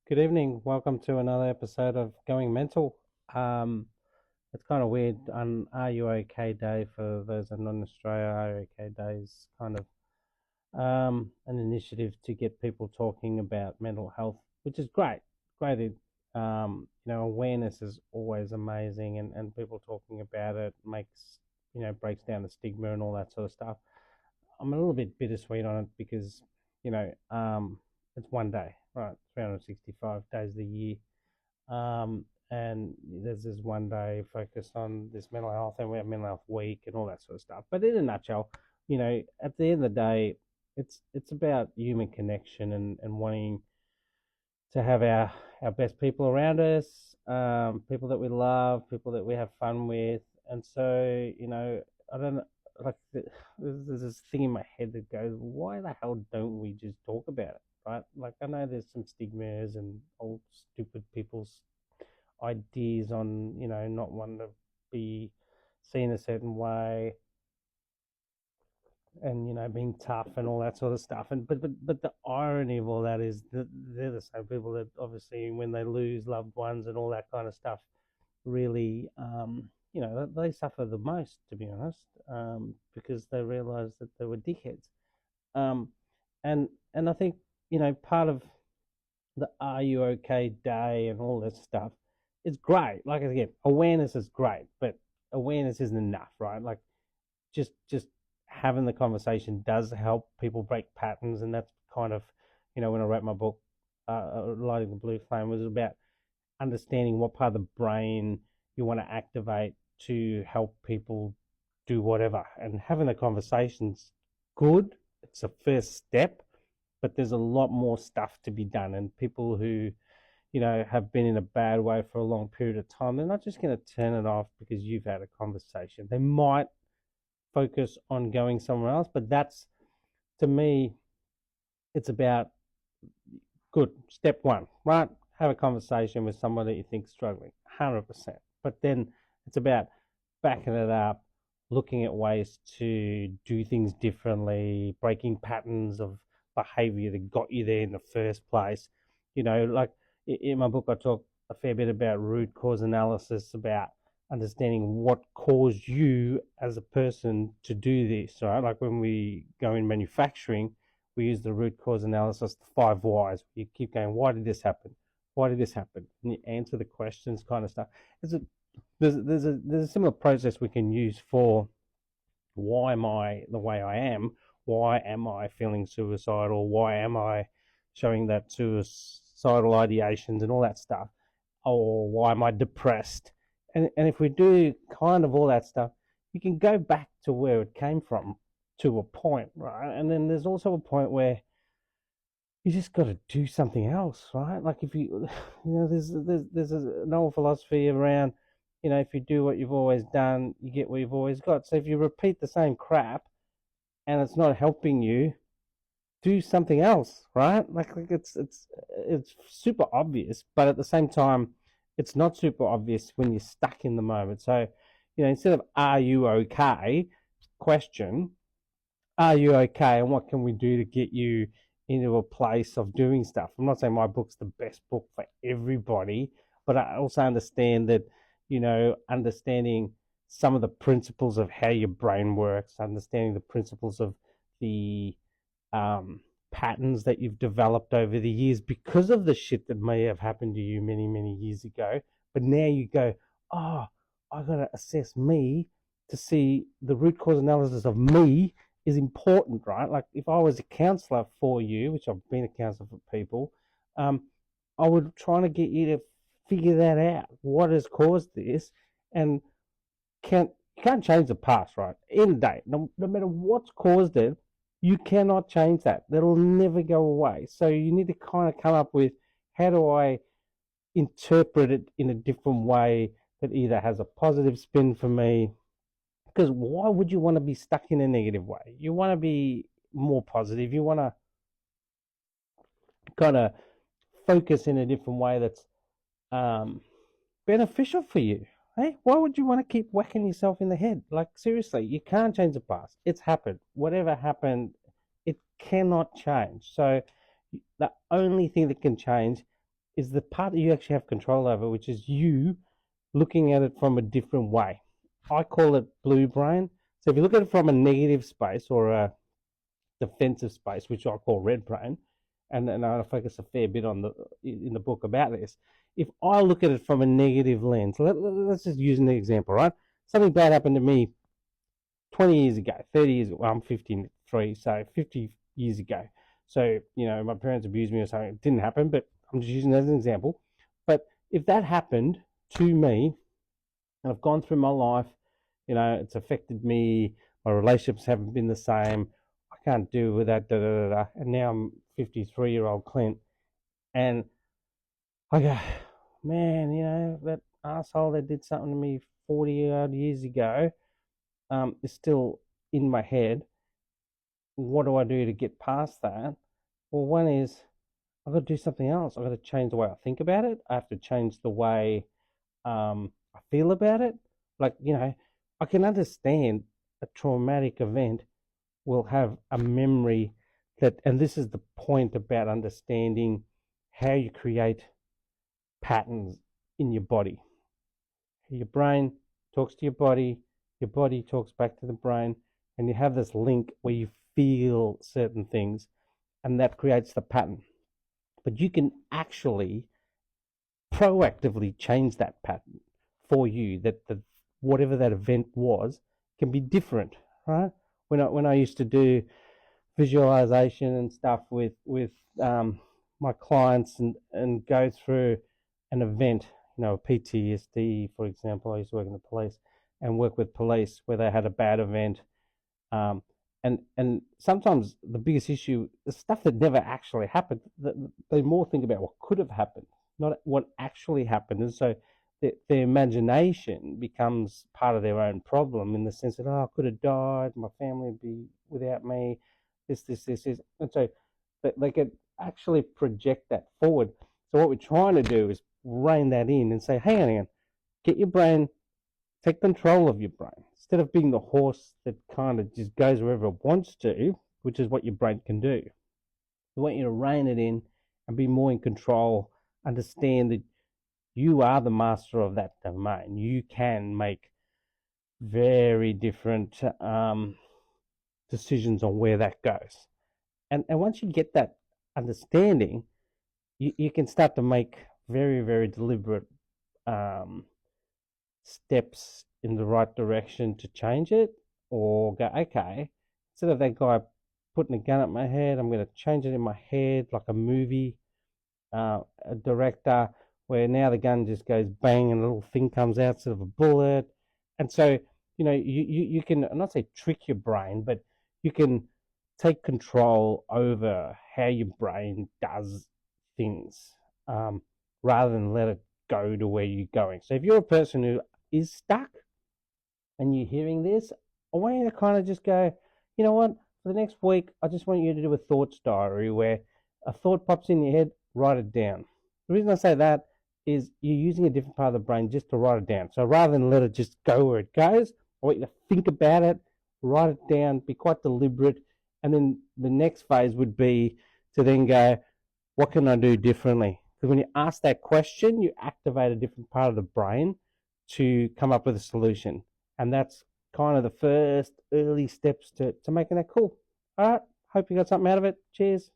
Good evening. Welcome to another episode of Going Mental. It's kind of weird on Are You OK Day for those that are not in Australia. Are You OK Day is kind of an initiative to get people talking about mental health, which is great. Great. Awareness is always amazing, and people talking about it makes breaks down the stigma and all that sort of stuff. I'm a little bit bittersweet on it because you know it's one day, right? 365 days of the year. And there's this one day focused on this mental health, and we have mental health week and all that sort of stuff. But in a nutshell, at the end of the day, it's about human connection and wanting to have our best people around us, people that we love, people that we have fun with. And so, I don't know, like, there's this thing in my head that goes, why the hell don't we just talk about it, right? Like, I know there's some stigmas and old stupid people's ideas on, not wanting to be seen a certain way, and being tough and all that sort of stuff. And but the irony of all that is that they're the same people that obviously when they lose loved ones and all that kind of stuff, really, they suffer the most, to be honest, because they realize that they were dickheads. um and I think, part of the Are You OK Day and all this stuff is great. Like, again, awareness is great, but awareness isn't enough, right? Like, just having the conversation does help people break patterns, and that's kind of, when I wrote my book, Lighting the Blue Flame, was about understanding what part of the brain you want to activate to help people do whatever. And having the conversation's good. It's a first step, but there's a lot more stuff to be done. And people who, have been in a bad way for a long period of time, they're not just going to turn it off because you've had a conversation. They might focus on going somewhere else, but that's, to me, it's about good. Step one, right? Have a conversation with someone that you think's struggling, 100%. But then it's about backing it up, looking at ways to do things differently, breaking patterns of behavior that got you there in the first place. Like, in my book, I talk a fair bit about root cause analysis, about understanding what caused you as a person to do this, right? Like, when we go in manufacturing, we use the root cause analysis, the 5 whys. You keep going, why did this happen? Why did this happen? And you answer the questions, kind of stuff. There's a similar process we can use for why am I the way I am? Why am I feeling suicidal? Why am I showing that suicidal ideations and all that stuff? Or why am I depressed? And if we do kind of all that stuff, you can go back to where it came from to a point, right? And then there's also a point where you just got to do something else, right? Like, if there's an old philosophy around, if you do what you've always done, you get what you've always got. So if you repeat the same crap and it's not helping you, do something else, right? Like, it's super obvious, but at the same time, it's not super obvious when you're stuck in the moment. So, instead of "Are you okay?" question, "Are you okay?" and what can we do to get you into a place of doing stuff. I'm not saying my book's the best book for everybody, but I also understand that, understanding some of the principles of how your brain works, understanding the principles of the patterns that you've developed over the years because of the shit that may have happened to you many, many years ago. But now you go, oh, I got to assess me to see the root cause analysis of me is important, right? Like, if I was a counselor for you, which I've been a counselor for people, I would try to get you to figure that out. What has caused this? And you can't change the past, right? In the day, no matter what's caused it, you cannot change that. That'll never go away. So you need to kind of come up with, how do I interpret it in a different way that either has a positive spin for me? Because why would you want to be stuck in a negative way? You want to be more positive. You want to kind of focus in a different way that's beneficial for you. Hey, why would you want to keep whacking yourself in the head? Like, seriously, you can't change the past. It's happened. Whatever happened, it cannot change. So the only thing that can change is the part that you actually have control over, which is you looking at it from a different way. I call it blue brain. So if you look at it from a negative space or a defensive space, which I call red brain, and I focus a fair bit on in the book about this. If I look at it from a negative lens, let's just use an example, right? Something bad happened to me 20 years ago, 30 years ago. Well, I'm 53, so 50 years ago. So, my parents abused me or something. It didn't happen, but I'm just using that as an example. But if that happened to me, and I've gone through my life, it's affected me, my relationships haven't been the same, I can't deal with that, and now I'm 53-year-old Clint, and I go, man, that asshole that did something to me 40 odd years ago is still in my head. What do I do to get past that? Well, one is I've got to do something else. I've got to change the way I think about it. I have to change the way I feel about it. Like, I can understand a traumatic event will have a memory that, and this is the point about understanding how you create patterns in your body. Your brain talks to your body talks back to the brain, and you have this link where you feel certain things, and that creates the pattern. But you can actually proactively change that pattern for you, that whatever that event was can be different, right? When I used to do visualization and stuff with my clients and go through an event, PTSD, for example. I used to work in the police and work with police where they had a bad event. Um, and sometimes the biggest issue is stuff that never actually happened. They more think about what could have happened, not what actually happened. And so their imagination becomes part of their own problem, in the sense that, I could have died, my family would be without me, this. And so they can actually project that forward. So what we're trying to do is rein that in and say, hang on, get your brain, take control of your brain. Instead of being the horse that kind of just goes wherever it wants to, which is what your brain can do. We want you to rein it in and be more in control. Understand that you are the master of that domain. You can make very different decisions on where that goes. And once you get that understanding, you can start to make very, very deliberate steps in the right direction to change it, or go, okay, instead of that guy putting a gun at my head, I'm going to change it in my head like a movie a director, where now the gun just goes bang and a little thing comes out instead of a bullet. And so, you can, I'm not say trick your brain, but you can take control over how your brain does things, rather than let it go to where you're going. So if you're a person who is stuck and you're hearing this, I want you to kind of just go, you know what, for the next week, I just want you to do a thoughts diary where a thought pops in your head, write it down. The reason I say that is you're using a different part of the brain just to write it down. So rather than let it just go where it goes, I want you to think about it, write it down, be quite deliberate. And then the next phase would be to then go, what can I do differently? Because when you ask that question, you activate a different part of the brain to come up with a solution. And that's kind of the first early steps to making that cool. All right. Hope you got something out of it. Cheers.